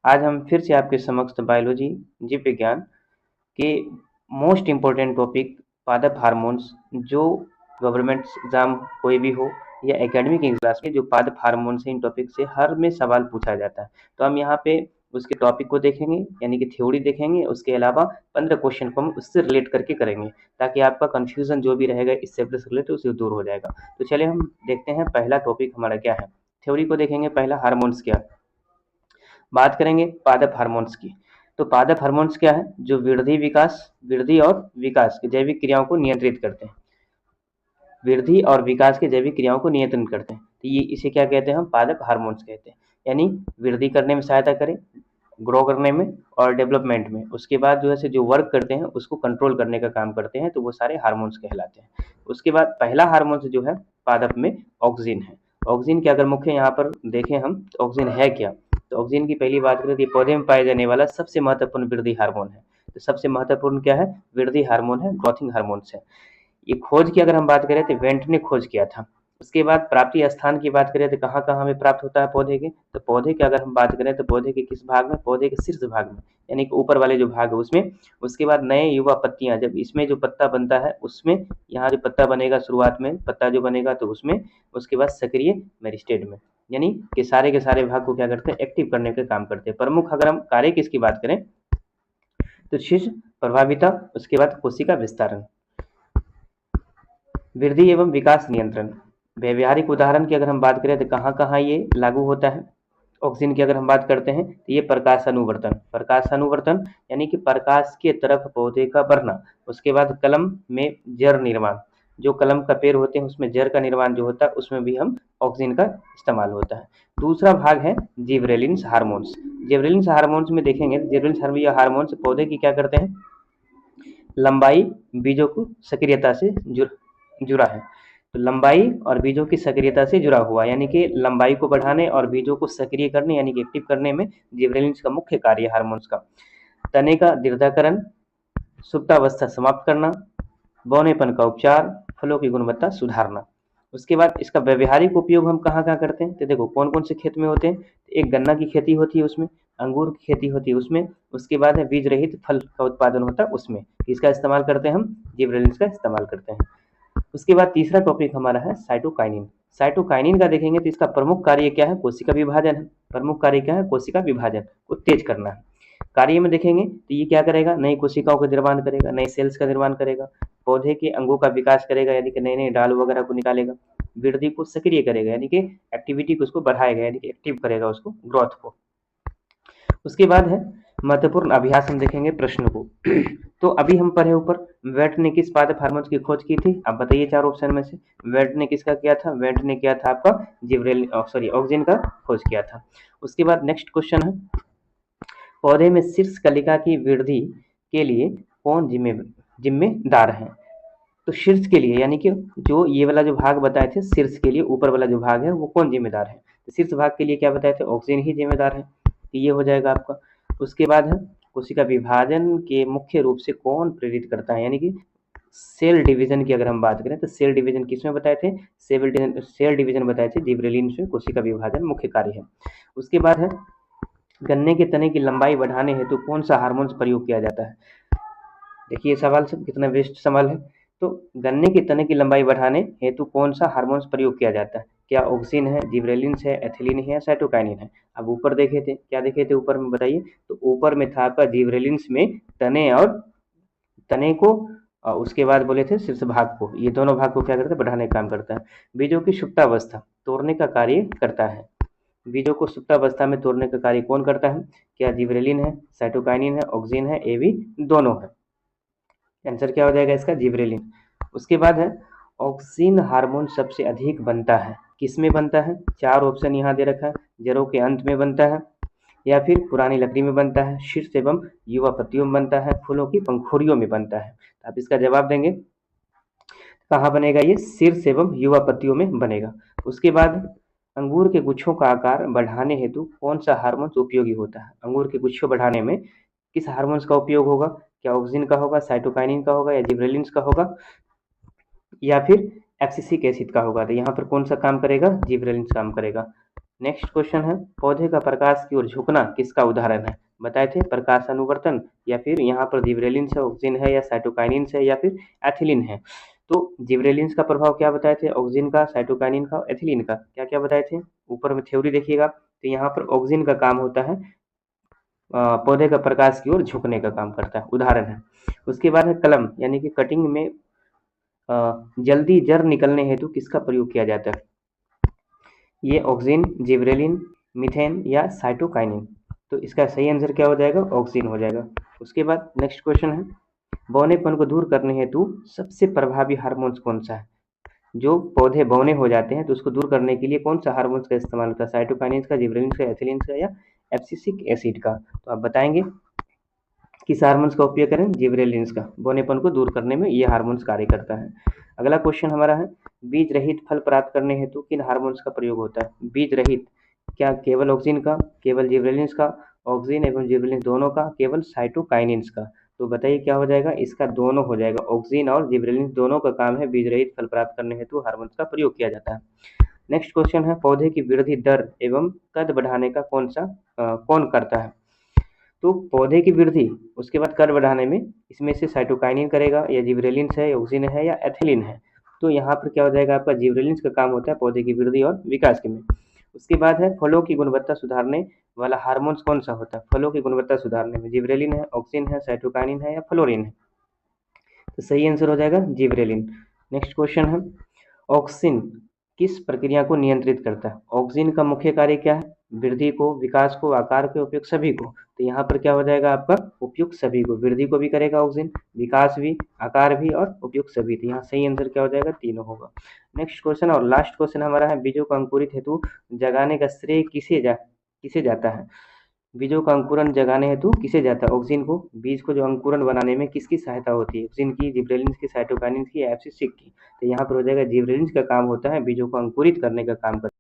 आज हम फिर से आपके समक्ष बायोलॉजी जीव विज्ञान के मोस्ट इम्पोर्टेंट टॉपिक पादप हार्मोन्स, जो गवर्नमेंट एग्जाम कोई भी हो या एकेडमिक एग्जाम में जो पादप हार्मोन्स है, इन टॉपिक से हर में सवाल पूछा जाता है। तो हम यहाँ पे उसके टॉपिक को देखेंगे, यानी कि थ्योरी देखेंगे। उसके अलावा 15 क्वेश्चन को हम उससे रिलेट करके करेंगे, ताकि आपका कंफ्यूजन जो भी रहेगा इस चैप्टर से रिलेटेड उससे दूर हो जाएगा। तो चलिए हम देखते हैं पहला टॉपिक हमारा क्या है। थ्योरी को देखेंगे। पहला हार्मोन्स क्या है। बात करेंगे पादप हार्मोन्स की। तो पादप हार्मोन्स क्या है? जो वृद्धि और विकास की जैविक क्रियाओं को नियंत्रित करते हैं। वृद्धि और विकास के जैविक क्रियाओं को नियंत्रण करते हैं। तो ये इसे क्या कहते हैं? हम पादप हार्मोन्स कहते हैं। यानी वृद्धि करने में सहायता करें, ग्रो करने में और डेवलपमेंट में। उसके बाद जो है जो वर्क करते हैं उसको कंट्रोल करने का काम करते हैं, तो वो सारे हार्मोन्स कहलाते हैं। उसके बाद पहला हार्मोन्स जो है पादप में ऑक्सिन है। ऑक्सिन के अगर मुख्य यहाँ पर देखें हम, तो ऑक्सिन है क्या? तो ऑक्सिन की पहली बात करें तो ये पौधे में पाए जाने वाला सबसे महत्वपूर्ण वृद्धि हार्मोन है। तो सबसे महत्वपूर्ण क्या है? वृद्धि हार्मोन है, ग्रोथिंग हार्मोन्स है। ये खोज की अगर हम बात करें तो वेंट ने खोज किया था। उसके बाद प्राप्ति स्थान की बात करें तो कहाँ कहाँ हमें प्राप्त होता है पौधे के? तो पौधे की अगर हम बात करें तो पौधे के किस भाग में? पौधे के शीर्ष भाग में, यानी कि ऊपर वाले जो भाग है उसमें। उसके बाद नए युवा पत्तियां, जब इसमें जो पत्ता बनता है उसमें, यहाँ जो पत्ता बनेगा शुरुआत में पत्ता जो बनेगा तो उसमें। उसके बाद सक्रिय मेरिस्टेड में, यानी कि सारे के सारे भाग को क्या करते हैं? एक्टिव करने का काम करते हैं। प्रमुख अगर हम कार्य किसकी बात करें तो शीर्ष प्रभाविता, उसके बाद कोशिका विस्तारण। वृद्धि एवं विकास नियंत्रण। व्यवहारिक उदाहरण की अगर हम बात करें तो कहाँ कहाँ ये लागू होता है? ऑक्सीजन की अगर हम बात करते हैं तो ये प्रकाशानुवर्तन यानी कि प्रकाश के तरफ पौधे का बढ़ना। उसके बाद कलम में जड़ निर्माण, जो कलम का पेड़ होते हैं उसमें जड़ का निर्माण जो होता है उसमें भी हम ऑक्सीजन का इस्तेमाल होता है। दूसरा भाग है जिबरेलिन्स हार्मोन्स। जिबरेलिन्स हार्मोन्स में देखेंगे, जिबरेलिन्स हार्मोन्स पौधे की क्या करते हैं? लंबाई, बीजों को सक्रियता से जुड़ा है। तो लंबाई और बीजों की सक्रियता से जुड़ा हुआ, यानी कि लंबाई को बढ़ाने और बीजों को सक्रिय करने यानी कि एक्टिव करने में जिबरेलिन्स का मुख्य कार्य है हार्मोन्स का। तने का दीर्घाकरण, सुप्तावस्था समाप्त करना, बौनेपन का उपचार, फलों की गुणवत्ता सुधारना। उसके बाद इसका व्यवहारिक उपयोग हम कहाँ कहाँ करते हैं? तो देखो कौन कौन से खेत में होते हैं। एक गन्ना की खेती होती है उसमें, अंगूर की खेती होती है उसमें, उसके बाद है बीज रहित फल का उत्पादन होता है उसमें। इसका इस्तेमाल करते हैं हम, जिबरेलिन्स का इस्तेमाल करते हैं। उसके बाद तीसरा टॉपिक हमारा है साइटोकाइनिन। साइटोकाइनिन का देखेंगे तो इसका प्रमुख कार्य क्या है? कोशिका विभाजन है। प्रमुख कार्य क्या है? कोशिका विभाजन को तेज करना है। कार्य में देखेंगे तो ये क्या करेगा? नई कोशिकाओं का निर्माण करेगा, नए सेल्स का निर्माण करेगा, पौधे के अंगों का विकास करेगा, यानी कि नए नए डाल वगैरह को निकालेगा, वृद्धि को सक्रिय करेगा, यानी कि एक्टिविटी को उसको बढ़ाएगा, यानी कि एक्टिव करेगा उसको, ग्रोथ को। उसके बाद है महत्वपूर्ण अभ्यास, हम देखेंगे प्रश्न को। तो अभी हम पढ़े ऊपर वेट ने किस पादप हार्मोन की खोज की थी? अब बताइए चार ऑप्शन में से वेट ने किसका किया था? वेट ने किया था आपका ऑक्सीजन का खोज किया था। उसके बाद नेक्स्ट क्वेश्चन है, पौधे में शीर्ष कलिका की वृद्धि के लिए कौन जिम्मेदार है? तो शीर्ष के लिए, यानी कि जो ये वाला जो भाग बताए थे शीर्ष के लिए, ऊपर वाला जो भाग है वो कौन जिम्मेदार है? तो शीर्ष भाग के लिए क्या बताए थे? ऑक्सीजन ही जिम्मेदार है। तो ये हो जाएगा आपका। उसके बाद है कोशिका विभाजन के मुख्य रूप से कौन प्रेरित करता है? यानी कि सेल डिवीजन की अगर हम बात करें तो सेल डिवीजन किसमें बताए थे? सेल डिवीजन बताए थे जिबरेलिन में। कोशिका विभाजन मुख्य कार्य है। उसके बाद है गन्ने के तने की लंबाई बढ़ाने हेतु कौन सा हार्मोन प्रयोग किया जाता है? देखिए सवाल सब कितना बेस्ट सवाल है। तो गन्ने के तने की लंबाई बढ़ाने हेतु कौन सा हार्मोन प्रयोग किया जाता है? क्या ऑक्सिन है, जिबरेलिन्स है, एथिलीन है, साइटोकाइनिन है? अब ऊपर देखे थे, क्या देखे थे ऊपर में बताइए? तो ऊपर में था आपका जिबरेलिन्स में तने और तने को, उसके बाद बोले थे शीर्ष भाग को। ये दोनों भाग को क्या करता है? बढ़ाने का काम करता है। बीजों की सुप्तावस्था तोड़ने का कार्य करता है। बीजों को सुप्तावस्था में तोड़ने का कार्य कौन करता है? क्या जिबरेलिन है, साइटोकाइनिन है, ऑक्सिन है, ये भी दोनों है। आंसर क्या हो जाएगा इसका? जिबरेलिन। उसके बाद है ऑक्सिन हार्मोन सबसे अधिक बनता है किसमें बनता है? चार ऑप्शन यहाँ दे रखा है। जड़ों के अंत में बनता है, या फिर पुरानी लकड़ी में बनता है, शीर्ष एवं युवा पत्तियों में बनता है, फूलों की पंखुड़ियों में बनता है। आप इसका जवाब देंगे कहाँ बनेगा? ये शीर्ष एवं युवा पत्तियों में बनेगा। उसके बाद अंगूर के गुच्छों का आकार बढ़ाने हेतु कौन सा हार्मोन उपयोगी होता है? अंगूर के गुच्छों बढ़ाने में किस हार्मोन्स का उपयोग होगा? क्या ऑक्सिन का होगा, साइटोकाइनिन का होगा, या जिबरेलिन्स का होगा, या फिर एब्सिसिक एसिड का होगा? तो यहाँ पर कौन सा काम करेगा? जिबरेलिन्स काम करेगा। नेक्स्ट क्वेश्चन है, पौधे का प्रकाश की ओर झुकना किसका उदाहरण है? बताए थे प्रकाश अनुवर्तन, या फिर यहाँ पर जिबरेलिन्स है, ऑक्सीजन है, या साइटोकाइनिन्स है, या फिर एथिलीन है। तो जिबरेलिन्स का प्रभाव क्या बताए थे? ऑक्सीजन का, साइटोकाइनिन का, एथिलीन का, क्या क्या बताए थे? ऊपर में थ्योरी देखिएगा। तो यहाँ पर ऑक्सीजन का काम होता है पौधे का प्रकाश की ओर झुकने का काम करता है, उदाहरण है। उसके बाद है कलम, यानी कि कटिंग में जल्दी जड़ निकलने हेतु किसका प्रयोग किया जाता है? ये ऑक्सीजन, जिबरेलिन, मीथेन या साइटोकाइनिन। तो इसका सही आंसर क्या हो जाएगा? ऑक्सीजन हो जाएगा। उसके बाद नेक्स्ट क्वेश्चन है, बौनेपन को दूर करने हेतु सबसे प्रभावी हार्मोन्स कौन सा है? जो पौधे बौने हो जाते हैं तो उसको दूर करने के लिए कौन सा हार्मोन्स का इस्तेमाल होता है? साइटोकाइनिन का, जिबरेलिन का, एथिलीन का, या एब्सिसिक एसिड का? तो आप बताएंगे किस हार्मोन्स का उपयोग करें? जिबरेलिन्स का। बौनेपन को दूर करने में ये हार्मोन्स कार्य करता है। अगला क्वेश्चन हमारा है, बीज रहित फल प्राप्त करने हेतु किन हार्मोन्स का प्रयोग होता है? बीज रहित, क्या केवल ऑक्सीजन का, केवल जिबरेलिन्स का, ऑक्सीजन एवं जिबरेलिन्स दोनों का, केवल साइटोकाइनिन्स का? तो बताइए क्या हो जाएगा? इसका दोनों हो जाएगा। ऑक्सीजन और जिबरेलिन्स दोनों का काम है बीज रहित फल प्राप्त करने हेतु हार्मोन्स का प्रयोग किया जाता है। नेक्स्ट क्वेश्चन है, पौधे की वृद्धि दर एवं कद बढ़ाने का कौन करता है? तो पौधे की वृद्धि, उसके बाद कद बढ़ाने में इसमें से साइटोकाइनिन करेगा, या जिबरेलिन्स है, या ऑक्सीजन है, या एथिलीन है? तो यहाँ पर क्या हो जाएगा? आपका जिबरेलिन्स का काम होता है पौधे की वृद्धि और विकास के में। उसके बाद है, फलों की गुणवत्ता सुधारने वाला हार्मोन्स कौन सा होता है? फलों की गुणवत्ता सुधारने में जिबरेलिन है, ऑक्सीजन है, साइटोकाइनिन है, या फ्लोरीन है? तो सही आंसर हो जाएगा जिबरेलिन। नेक्स्ट क्वेश्चन है, ऑक्सीन किस प्रक्रिया को नियंत्रित करता है? ऑक्सीन का मुख्य कार्य क्या है? वृद्धि को, विकास को, आकार के, उपयुक्त सभी को? तो यहाँ पर क्या हो जाएगा आपका? उपयुक्त सभी को। वृद्धि को भी करेगा ऑक्सीन, विकास भी, आकार भी, और उपयुक्त सभी। तो यहाँ सही आंसर क्या हो जाएगा? तीनों होगा। नेक्स्ट क्वेश्चन और लास्ट क्वेश्चन हमारा है, बीजों को अंकुरित हेतु जगाने का श्रेय किसे जाता है? बीजों का अंकुरन जगाने हेतु किसे जाता है? ऑक्सीन को। बीज को जो अंकुरन बनाने में किसकी सहायता होती है? ऑक्सीन की, जिबरेलिन्स की, साइटोकाइनिन की, एब्सिसिक की? तो यहाँ पर हो जाएगा जिबरेलिन्स का काम होता है बीजों को अंकुरित करने का काम करता है।